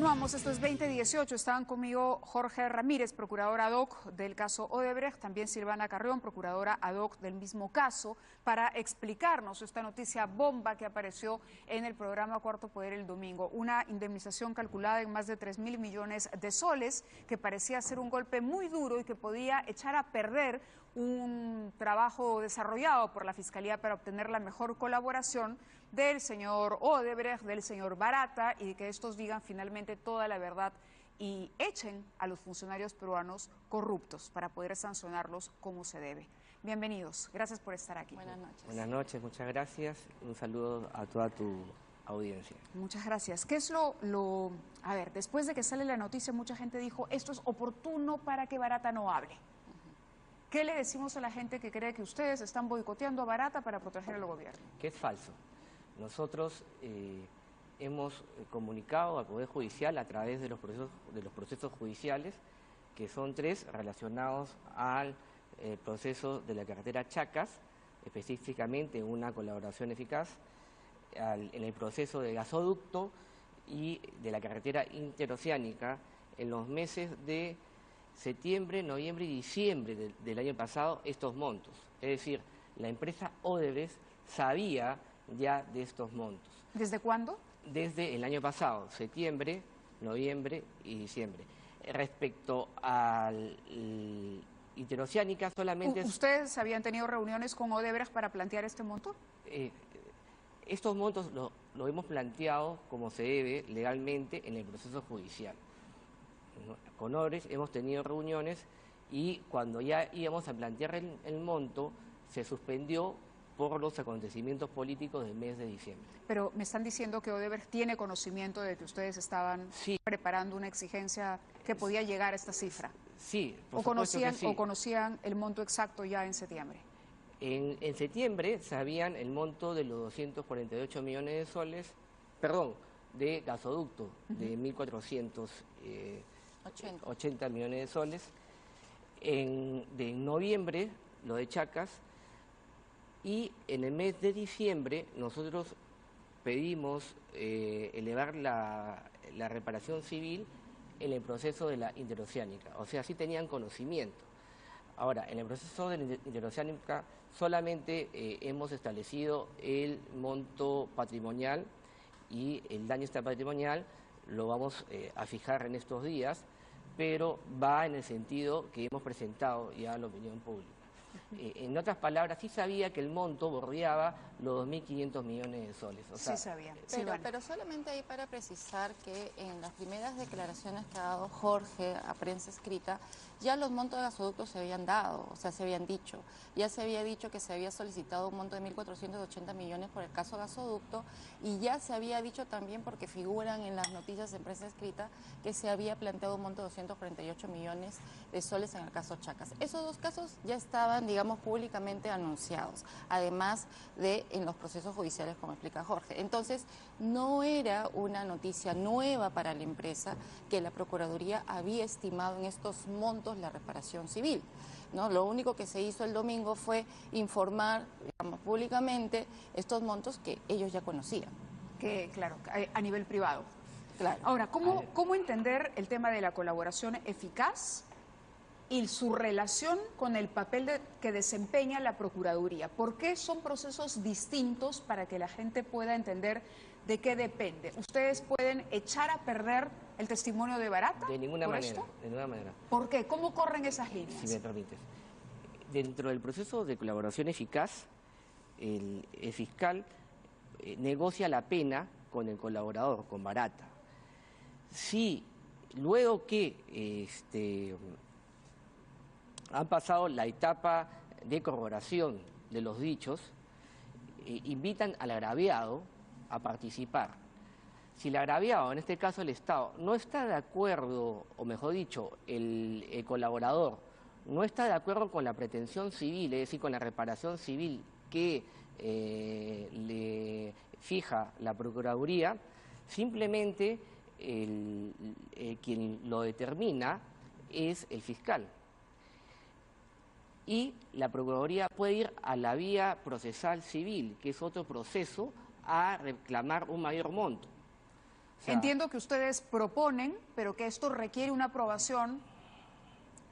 Continuamos, esto es 2018. Estaban conmigo Jorge Ramírez, procurador ad hoc del caso Odebrecht, también Silvana Carrión, procuradora ad hoc del mismo caso, para explicarnos esta noticia bomba que apareció en el programa Cuarto Poder el domingo. Una indemnización calculada en más de 3.000 millones de soles, que parecía ser un golpe muy duro y que podía echar a perder un trabajo desarrollado por la Fiscalía para obtener la mejor colaboración del señor Odebrecht, del señor Barata, y que estos digan finalmente toda la verdad y echen a los funcionarios peruanos corruptos para poder sancionarlos como se debe. Bienvenidos, gracias por estar aquí. Buenas noches. Buenas noches, muchas gracias. Un saludo a toda tu audiencia. Muchas gracias. ¿Qué es A ver, después de que sale la noticia, mucha gente dijo, esto es oportuno para que Barata no hable. ¿Qué le decimos a la gente que cree que ustedes están boicoteando a Barata para proteger al gobierno? Que es falso. Nosotros hemos comunicado al Poder Judicial a través de los procesos judiciales, que son 3 relacionados al proceso de la carretera Chacas, específicamente una colaboración eficaz, en el proceso de gasoducto y de la carretera interoceánica en los meses de septiembre, noviembre y diciembre del año pasado, estos montos. Es decir, la empresa Odebrecht sabía ya de estos montos. ¿Desde cuándo? Desde el año pasado, septiembre, noviembre y diciembre. Respecto al interoceánica, solamente... ¿Ustedes habían tenido reuniones con Odebrecht para plantear este monto? Estos montos lo hemos planteado como se debe legalmente en el proceso judicial. Con Odebrecht hemos tenido reuniones y cuando ya íbamos a plantear el monto, se suspendió por los acontecimientos políticos del mes de diciembre. Pero me están diciendo que Odebrecht tiene conocimiento de que ustedes estaban preparando una exigencia que podía llegar a esta cifra. Sí, por supuesto que sí. ¿O conocían el monto exacto ya en septiembre? En septiembre sabían el monto de los 248 millones de soles, perdón, de gasoducto, de 1.480 millones de soles. De noviembre, lo de Chacas. Y en el mes de diciembre nosotros pedimos elevar la reparación civil en el proceso de la interoceánica. O sea, sí tenían conocimiento. Ahora, en el proceso de la interoceánica solamente hemos establecido el monto patrimonial y el daño patrimonial lo vamos a fijar en estos días, pero va en el sentido que hemos presentado ya a la opinión pública. En otras palabras, sí sabía que el monto bordeaba los 2.500 millones de soles. O sea, sí sabía. Pero solamente ahí para precisar que en las primeras declaraciones que ha dado Jorge a prensa escrita, ya los montos de gasoductos se habían dado, o sea, se habían dicho. Ya se había dicho que se había solicitado un monto de 1.480 millones por el caso gasoducto y ya se había dicho también, porque figuran en las noticias en prensa escrita, que se había planteado un monto de 248 millones de soles en el caso Chacas. Esos 2 casos ya estaban, digamos, públicamente anunciados, además de en los procesos judiciales, como explica Jorge. Entonces, no era una noticia nueva para la empresa que la Procuraduría había estimado en estos montos la reparación civil, ¿no? Lo único que se hizo el domingo fue informar, digamos, públicamente estos montos que ellos ya conocían. Que, claro, a nivel privado. Claro. Ahora, ¿cómo entender el tema de la colaboración eficaz y su relación con el papel que desempeña la Procuraduría? ¿Por qué son procesos distintos para que la gente pueda entender de qué depende? ¿Ustedes pueden echar a perder el testimonio de Barata? De ninguna por manera, esto? de ninguna manera. ¿Por qué? ¿Cómo corren esas líneas? Si me permites. Dentro del proceso de colaboración eficaz, el fiscal negocia la pena con el colaborador, con Barata. Si luego que han pasado la etapa de corroboración de los dichos, invitan al agraviado a participar. Si el agraviado, en este caso el Estado, no está de acuerdo, o mejor dicho, el colaborador, no está de acuerdo con la pretensión civil, es decir, con la reparación civil que le fija la Procuraduría, simplemente quien lo determina es el fiscal. Y la Procuraduría puede ir a la vía procesal civil, que es otro proceso, a reclamar un mayor monto. O sea, entiendo que ustedes proponen, pero que esto requiere una aprobación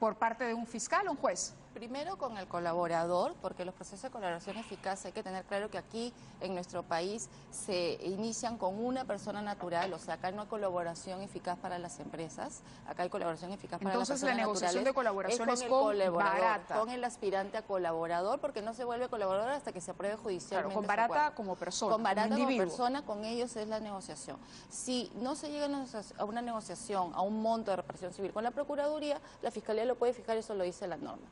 por parte de un fiscal o un juez. Primero con el colaborador, porque los procesos de colaboración eficaz hay que tener claro que aquí en nuestro país se inician con una persona natural, o sea, acá no hay colaboración eficaz para las empresas, acá hay colaboración eficaz para las Entonces personas la negociación naturales. de colaboración es el con colaborador, Barata. con el aspirante a colaborador, porque no se vuelve colaborador hasta que se apruebe judicialmente. Claro, con su Barata acuerdo. como persona, Con Barata como individuo. persona, con ellos es la negociación. Si no se llega a una negociación, a un monto de reparación civil con la Procuraduría, la Fiscalía lo puede fijar, eso lo dice la norma.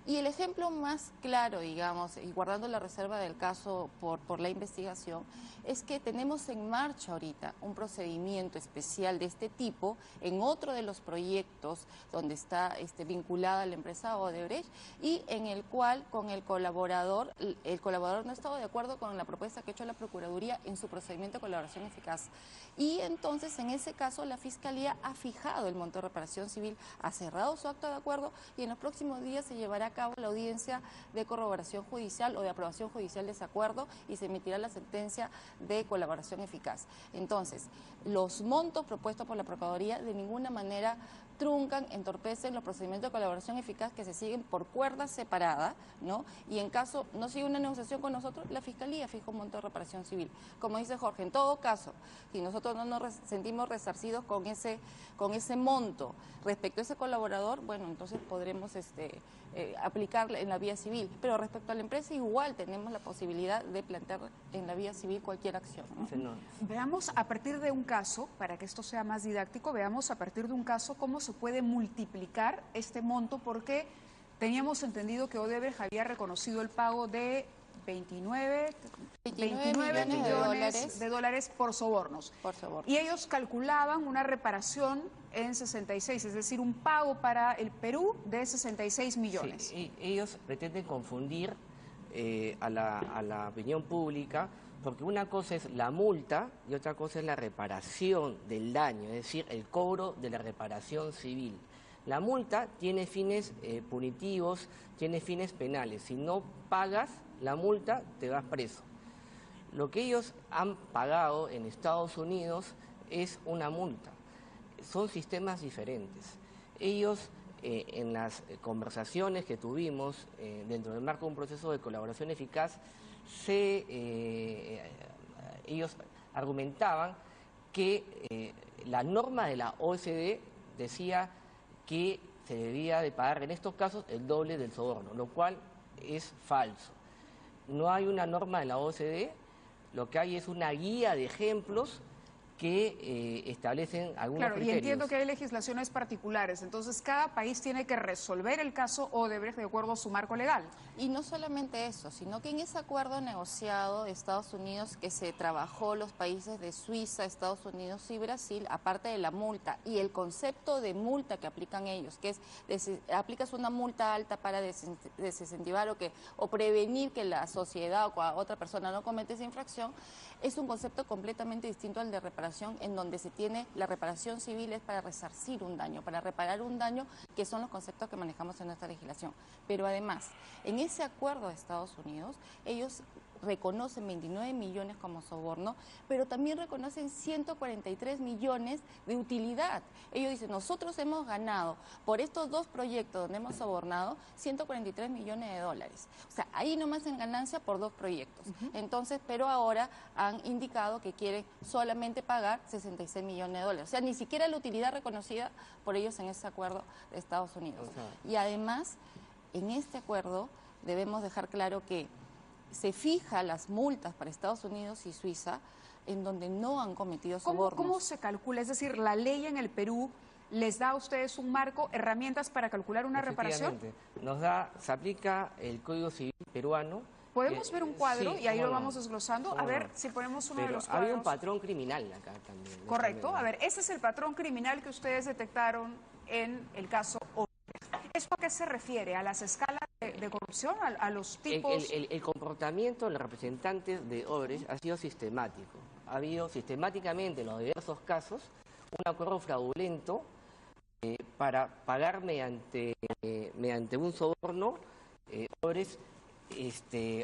Y el ejemplo más claro, digamos, y guardando la reserva del caso por la investigación, es que tenemos en marcha ahorita un procedimiento especial de este tipo en otro de los proyectos donde está vinculada la empresa Odebrecht y en el cual con el colaborador no ha estado de acuerdo con la propuesta que ha hecho la Procuraduría en su procedimiento de colaboración eficaz. Y entonces en ese caso la Fiscalía ha fijado el monto de reparación civil, ha cerrado su acto de acuerdo y en los próximos días se llevará a cabo la audiencia de corroboración judicial o de aprobación judicial de ese acuerdo y se emitirá la sentencia de colaboración eficaz. Entonces, los montos propuestos por la Procuraduría de ninguna manera truncan, entorpecen los procedimientos de colaboración eficaz que se siguen por cuerda separada, ¿no? Y en caso no sigue una negociación con nosotros, la Fiscalía fija un monto de reparación civil. Como dice Jorge, en todo caso, si nosotros no nos sentimos resarcidos con ese monto respecto a ese colaborador, bueno, entonces podremos aplicar en la vía civil. Pero respecto a la empresa, igual tenemos la posibilidad de plantear en la vía civil cualquier acción, ¿no? Veamos a partir de un caso, para que esto sea más didáctico, veamos a partir de un caso cómo se puede multiplicar este monto, porque teníamos entendido que Odebrecht había reconocido el pago de 29 millones de dólares por sobornos. Y ellos calculaban una reparación en 66, es decir, un pago para el Perú de 66 millones. Sí, ellos pretenden confundir a la opinión pública, porque una cosa es la multa y otra cosa es la reparación del daño, es decir, el cobro de la reparación civil. La multa tiene fines punitivos, tiene fines penales. Si no pagas la multa, te vas preso. Lo que ellos han pagado en Estados Unidos es una multa. Son sistemas diferentes. Ellos, en las conversaciones que tuvimos dentro del marco de un proceso de colaboración eficaz, ellos argumentaban que la norma de la OSD decía que se debía de pagar en estos casos el doble del soborno, lo cual es falso. No hay una norma de la OCDE, lo que hay es una guía de ejemplos que establecen algunos criterios. Y entiendo que hay legislaciones particulares, entonces cada país tiene que resolver el caso Odebrecht de acuerdo a su marco legal. Y no solamente eso, sino que en ese acuerdo negociado de Estados Unidos que se trabajó los países de Suiza, Estados Unidos y Brasil, aparte de la multa y el concepto de multa que aplican ellos, que es aplicas una multa alta para desincentivar o prevenir que la sociedad o otra persona no cometa esa infracción, es un concepto completamente distinto al de reparación, en donde se tiene la reparación civil es para resarcir un daño, para reparar un daño, que son los conceptos que manejamos en nuestra legislación. Pero además, en ese acuerdo de Estados Unidos, ellos reconocen 29 millones como soborno, pero también reconocen 143 millones de utilidad. Ellos dicen, nosotros hemos ganado por estos dos proyectos donde hemos sobornado 143 millones de dólares. O sea, ahí nomás en ganancia por dos proyectos. Entonces, pero ahora han indicado que quieren solamente pagar 66 millones de dólares. O sea, ni siquiera la utilidad reconocida por ellos en ese acuerdo de Estados Unidos. Y además, en este acuerdo debemos dejar claro que se fija las multas para Estados Unidos y Suiza en donde no han cometido sobornos. ¿Cómo se calcula? Es decir, la ley en el Perú les da a ustedes un marco, herramientas para calcular una reparación. Se aplica el Código Civil peruano. ¿Podemos ver un cuadro? Sí, y ahí lo vamos desglosando. A ver si ponemos uno de los cuadros. Había un patrón criminal acá también. Correcto. A ver, ese es el patrón criminal que ustedes detectaron en el caso Odebrecht. ¿Esto a qué se refiere? ¿A las escalas de corrupción? ¿A los tipos? El comportamiento de los representantes de Odebrecht ha sido sistemático. Ha habido sistemáticamente en los diversos casos un acuerdo fraudulento para pagar mediante un soborno, Odebrecht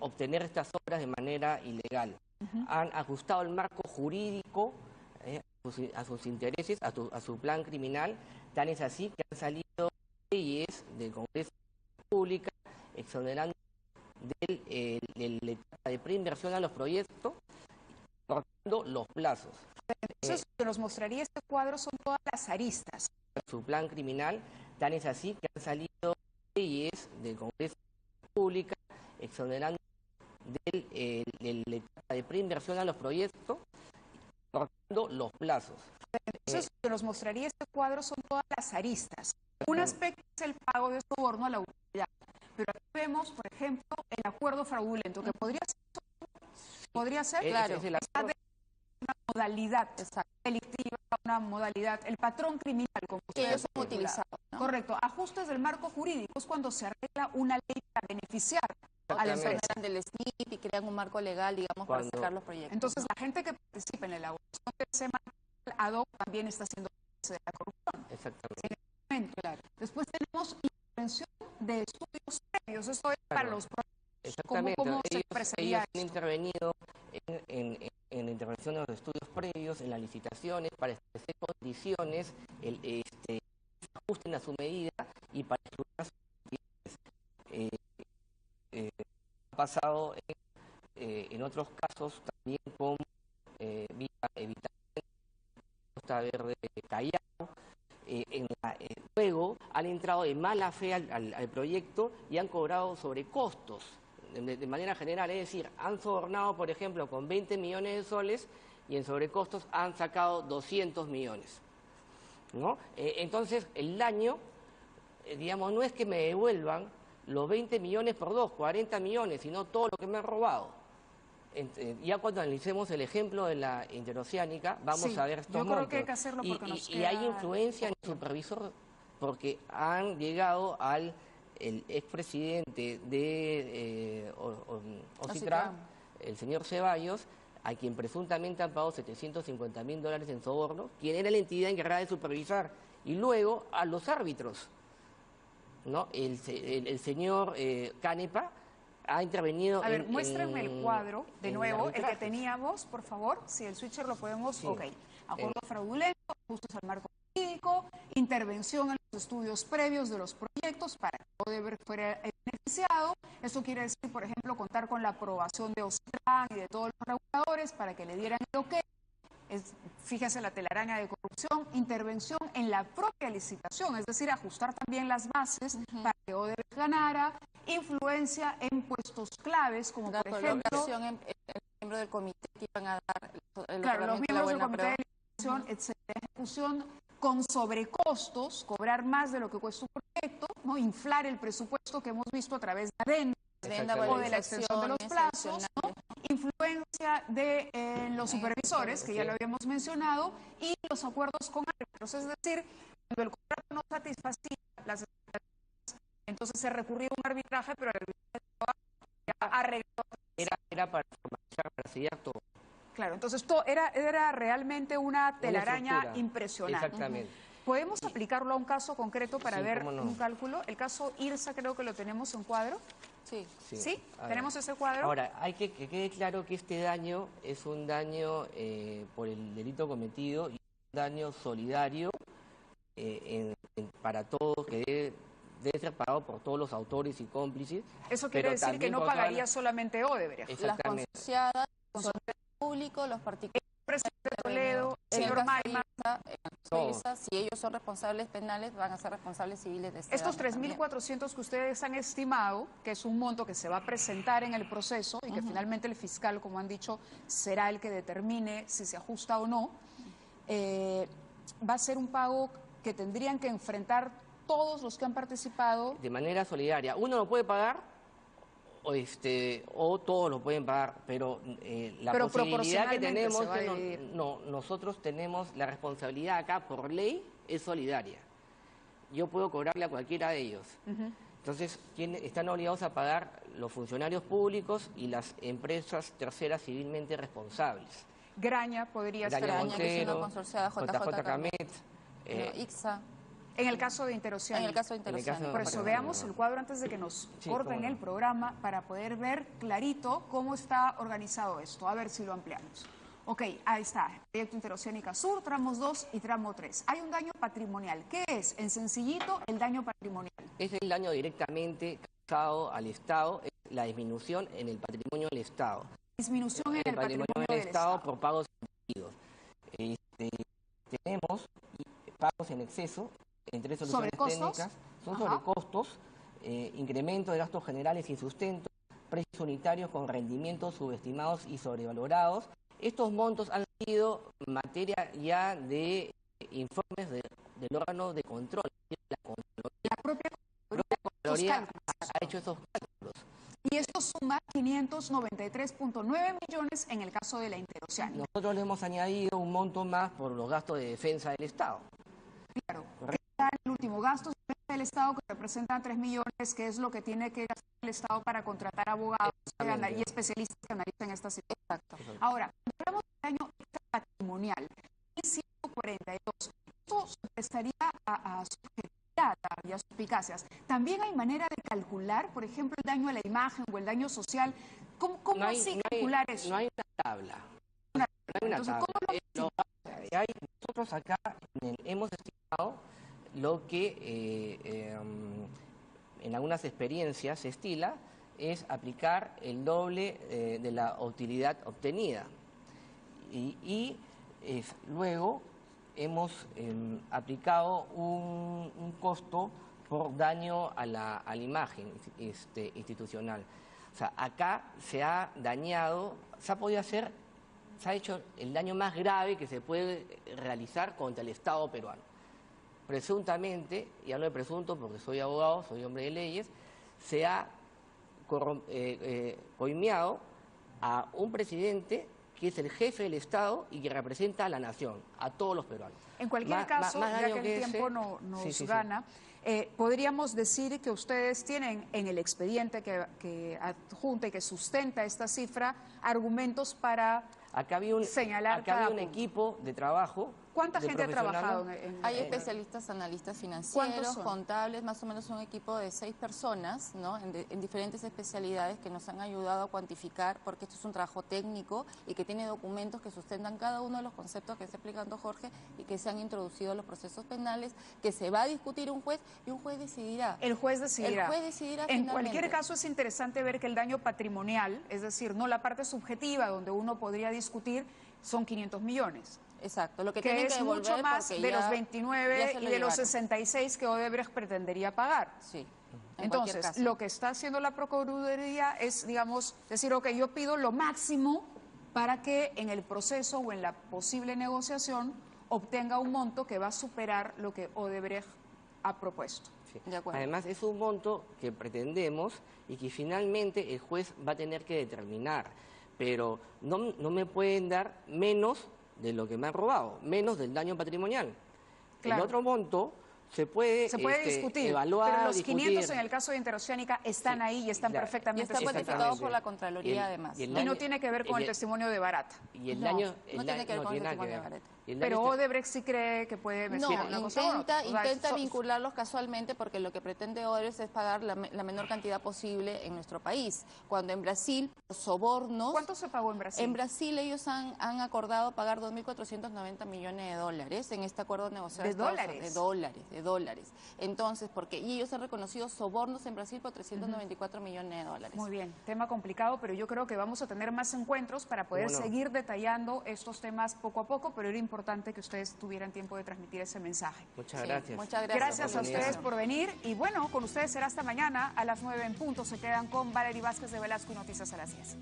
obtener estas obras de manera ilegal. Han ajustado el marco jurídico a sus intereses, a su plan criminal. Tan es así que han salido leyes del Congreso de la República exonerando de la etapa de preinversión a los proyectos, cortando los plazos. Entonces, lo que nos mostraría este cuadro son todas las aristas. Su plan criminal, tan es así que han salido leyes del Congreso de la República exonerando de la etapa de preinversión a los proyectos, cortando los plazos. Entonces, lo que nos mostraría este cuadro son todas las aristas. Un aspecto es el pago de soborno a la autoridad, pero aquí vemos, por ejemplo, el acuerdo fraudulento, que podría ser, claro, es el acuerdo. Una modalidad delictiva, una modalidad, el patrón criminal, como que ellos han utilizado, utilizado, ¿no? Correcto. Ajustes del marco jurídico es cuando se arregla una ley para beneficiar a la empresa. Del SNIP y crean un marco legal, digamos, para sacar los proyectos. Entonces, ¿no? la gente que participa en la elaboración de ese marco ad hoc también está siendo parte de la corrupción. Exactamente. En este momento. Claro. Después tenemos intervención de estudios previos. Esto es para los proyectos. Exactamente. ¿Cómo se ellos expresaría han esto? intervenido en la intervención de los estudios previos, en las licitaciones, para establecer condiciones, ajusten a su medida y para estructurar sus actividades. Ha pasado en otros casos también con Vía Evitar, Costa Verde, Callao. Luego han entrado de mala fe al proyecto y han cobrado sobrecostos de manera general, es decir, han sobornado, por ejemplo, con 20 millones de soles y en sobrecostos han sacado 200 millones. ¿No? Entonces, el daño, digamos, no es que me devuelvan los 20 millones por 2, 40 millones, sino todo lo que me han robado. Ya cuando analicemos el ejemplo de la interoceánica, vamos a ver estos montos. Yo creo que hay que hacerlo porque nos queda... Y hay influencia en el supervisor, porque han llegado al expresidente de Ocitran, el señor Ceballos, a quien presuntamente han pagado $750.000 en soborno, quien era la entidad encargada de supervisar, y luego a los árbitros, ¿no? El señor Canepa ha intervenido. A ver, muéstrenme el cuadro, de nuevo, el que teníamos, por favor, si el switcher lo podemos... Sí. Ok, acuerdo fraudulento, ajustes al marco jurídico, intervención en los estudios previos de los proyectos para que Odebrecht fuera beneficiado. Eso quiere decir, por ejemplo, contar con la aprobación de Ocitran y de todos los reguladores para que le dieran el ok. Fíjense la telaraña de corrupción, intervención en la propia licitación, es decir, ajustar también las bases para que Odebrecht ganara, influencia en puestos claves, como por ejemplo... en miembros del comité que iban a dar claro, los miembros del comité de licitación, etcétera, ejecución con sobrecostos, cobrar más de lo que cuesta un proyecto, ¿no? Inflar el presupuesto que hemos visto a través de adenda o de la extensión de los plazos, ¿no? Influencia de los supervisores, que ya lo habíamos mencionado, y los acuerdos con árbitros, es decir, cuando el contrato no satisfacía las expectativas, entonces se recurría a un arbitraje, pero el arbitraje arregló. Era para formalizar, para sellar todo. Claro, entonces era realmente una telaraña impresionante. Exactamente. ¿Podemos aplicarlo a un caso concreto para ver un cálculo? El caso IRSA creo que lo tenemos en cuadro. Sí. ¿Sí? ¿Tenemos ese cuadro? Ahora, hay que quede claro que este daño es un daño por el delito cometido y un daño solidario para todos, que debe ser pagado por todos los autores y cómplices. Eso quiere decir que no pagaría solamente Odebrecht. Las consorciadas, los públicos, los particulares. Presidente Toledo, señor Maima. Si ellos son responsables penales, van a ser responsables civiles de este Estos 3.400 que ustedes han estimado, que es un monto que se va a presentar en el proceso y que finalmente el fiscal, como han dicho, será el que determine si se ajusta o no, va a ser un pago que tendrían que enfrentar todos los que han participado. De manera solidaria. Uno lo puede pagar o todos lo pueden pagar, pero la posibilidad que tenemos es que nosotros tenemos la responsabilidad acá por ley es solidaria. Yo puedo cobrarle a cualquiera de ellos. Entonces, están obligados a pagar los funcionarios públicos y las empresas terceras civilmente responsables. Graña podría ser. Graña, que es una consorciada, JJ Camet, ICSA. En el caso de interoceánica. En el caso de interoceánica. Por eso veamos el cuadro antes de que nos corten el programa para poder ver clarito cómo está organizado esto. A ver si lo ampliamos. Ok, ahí está. Proyecto Interoceánica Sur, tramos 2 y tramo 3. Hay un daño patrimonial. ¿Qué es? En sencillito, el daño patrimonial. Es el daño directamente causado al Estado, es la disminución en el patrimonio del Estado. Disminución en el patrimonio del del Estado Estado. por pagos indebidos. Tenemos pagos en exceso, entre soluciones técnicas, son sobrecostos, incremento de gastos generales sin sustento, precios unitarios con rendimientos subestimados y sobrevalorados. Estos montos han sido materia ya de informes del órgano de control. La propia Contraloría ha hecho esos cálculos. Y esto suma 593.9 millones en el caso de la Interoceánica. Nosotros le hemos añadido un monto más por los gastos de defensa del Estado. Claro, está el último gasto del Estado que representa 3 millones, que es lo que tiene que gastar el Estado para contratar abogados y especialistas que analicen esta situación. Exacto. Ahora, cuando hablamos del daño patrimonial, 142, esto se prestaría a subjetividad, a suspicacias. También hay manera de calcular, por ejemplo, el daño a la imagen o el daño social. ¿Cómo así calcular eso? No hay una tabla. Entonces, ¿cómo nosotros acá hemos estimado lo que en algunas experiencias se estila es aplicar el doble de la utilidad obtenida. Luego hemos aplicado un costo por daño a la imagen institucional. O sea, acá se ha dañado, se ha hecho el daño más grave que se puede realizar contra el Estado peruano. Presuntamente, y hablo de presunto porque soy abogado, soy hombre de leyes, se ha coimeado a un presidente que es el jefe del Estado y que representa a la nación, a todos los peruanos. En cualquier caso, ya que el tiempo nos gana, podríamos decir que ustedes tienen en el expediente que adjunta y que sustenta esta cifra argumentos para señalar acá había un equipo de trabajo. ¿Cuánta gente ha trabajado? Hay especialistas, analistas financieros, contables, más o menos un equipo de 6 personas, ¿no? en diferentes especialidades que nos han ayudado a cuantificar, porque esto es un trabajo técnico y que tiene documentos que sustentan cada uno de los conceptos que está explicando Jorge y que se han introducido en los procesos penales, que se va a discutir un juez y un juez decidirá. El juez decidirá. El juez decidirá En cualquier caso es interesante ver que el daño patrimonial, es decir, no la parte subjetiva donde uno podría discutir, son 500 millones. Exacto, lo que es mucho más de los 29 y de los 66 que Odebrecht pretendería pagar. Sí. Entonces, lo que está haciendo la Procuraduría es, digamos, decir, ok, yo pido lo máximo para que en el proceso o en la posible negociación obtenga un monto que va a superar lo que Odebrecht ha propuesto. Sí. De acuerdo. Además, es un monto que pretendemos y que finalmente el juez va a tener que determinar, pero no me pueden dar menos de lo que me han robado, menos del daño patrimonial. Claro. El otro monto se puede discutir, evaluar, pero los 500 en el caso de Interoceánica están ahí y están perfectamente cuantificados por la Contraloría además. Y no tiene que ver con el testimonio de Barata. Y el daño no tiene que ver con el testimonio de Barata. Pero Odebrecht sí cree que puede mencionar una cosa u otra. Intenta vincularlos casualmente porque lo que pretende Odebrecht es pagar la menor cantidad posible en nuestro país. Cuando en Brasil, por sobornos... ¿Cuánto se pagó en Brasil? En Brasil ellos han acordado pagar 2.490 millones de dólares en este acuerdo negociado. ¿De dólares? Entonces, y ellos han reconocido sobornos en Brasil por 394 millones de dólares. Muy bien, tema complicado, pero yo creo que vamos a tener más encuentros para poder seguir detallando estos temas poco a poco, pero era importante que ustedes tuvieran tiempo de transmitir ese mensaje. Muchas gracias. Muchas gracias. Gracias a ustedes por venir y bueno, con ustedes será hasta mañana a las 9 en punto. Se quedan con Valery Vázquez de Velasco y Noticias a las 10.